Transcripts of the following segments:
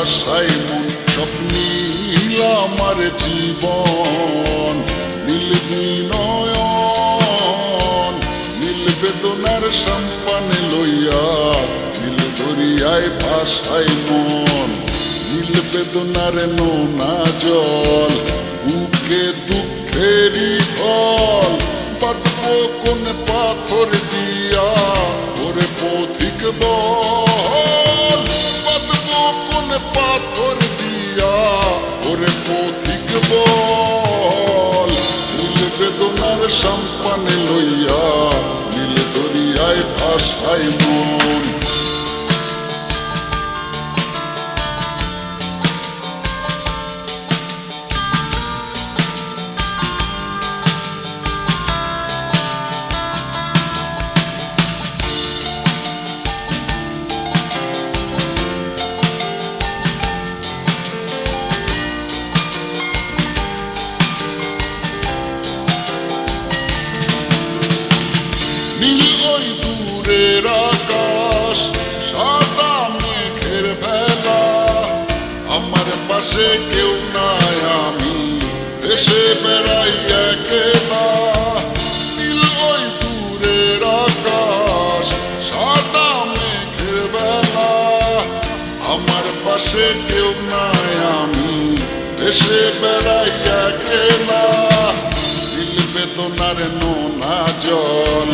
ভাষায় মন সব নীল আমার জীবন নীল বিনয়ন নীল বেদনার সম্পানে লইয়া নীল দরিয়ায় ভাষায় মন নীল বেদনার নোনা জল বুকে দুঃখেরই ফল বাঁধবো কোন পাথর দিয়া ওরে পথিক বল বাঁধবো কোন পাথর দিয়া ওরে পথিক বল নীল বেদনার সম্পানে লইয়া নীল দরিয়ায় ভাষায় মন নীল ওই দূরের আকাশ সাদা মেঘের ভেলা আমার পাশে কেউ নাই আমি দেশে বেড়াই একলা নীল ওই দূরের আকাশ সাদা মেঘের ভেলা আমার পাশে কেউ নাই আমি দেশে বেড়াই একলা নীল বেদনার নোনা জল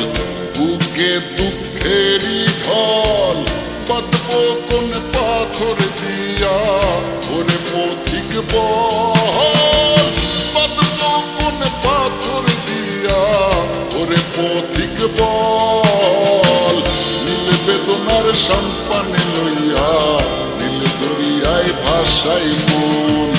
বুকে দুঃখেরই ফল বাঁধবো কোন পাথর দিয়া ওরে পথিক বল বাঁধবো কোন পাথর দিয়া ওরে পথিক বল নীল বেদনার সম্পানে লইয়া নীল দরিয়ায় ভাষায় মন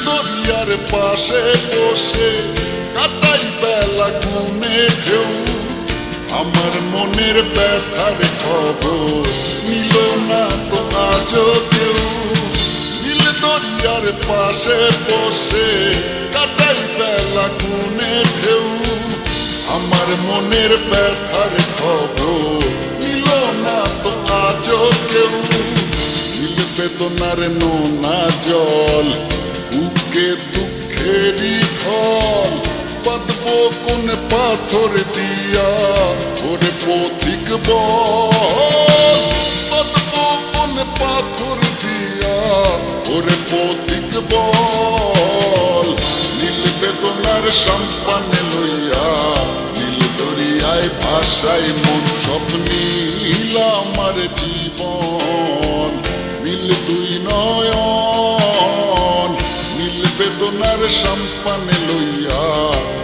দরিয়ার পাশে বসে কাটাই বেলা গুনে ঢেউ আমার মনের ব্যথার খবর নিল না তো আজও কেউ নীল দরিয়ার পাশে বসে কাটাই বেলা গুনে ঢেউ আমার মনের ব্যথার খবর নিল না তো আজও কেউ নীল বেদনার নোনা জল বুকে দুঃখেরই ফল বাঁধবো কোন পাথর দিয়া ওরে পথিক বল বাঁধবো কোন পাথর দিয়া ওরে পথিক বল নীল বেদনার সম্পানে লইয়া নীল দরিয়ায় ভাষায় মন সব নীল আমার জীবন নীল দুই নয়ন বেদনার সম্পানে লইয়া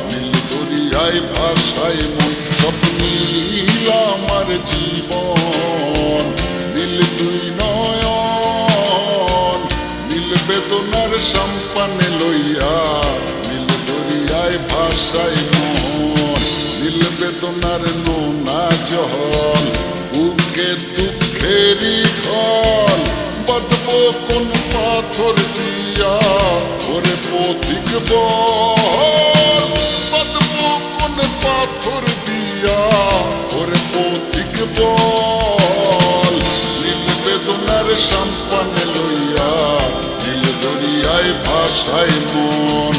নীল দরিয়ায় ভাষায় মন সব নীল আমার জীবন নীল দুই নয়ন নীল বেদনার সম্পানে লইয়া নীল দরিয়ায় ভাষায় মন নীল বেদনার নোনা জল বুকে দুঃখেরই ফল বাঁধবো কোন পাথর দিয়া ওরে পথিক বল বাঁধবো কোন পাথর দিয়া ওরে পথিক বল নীল বেদনার সম্পানে লইয়া নীল দরিয়ায় ভাষায় মন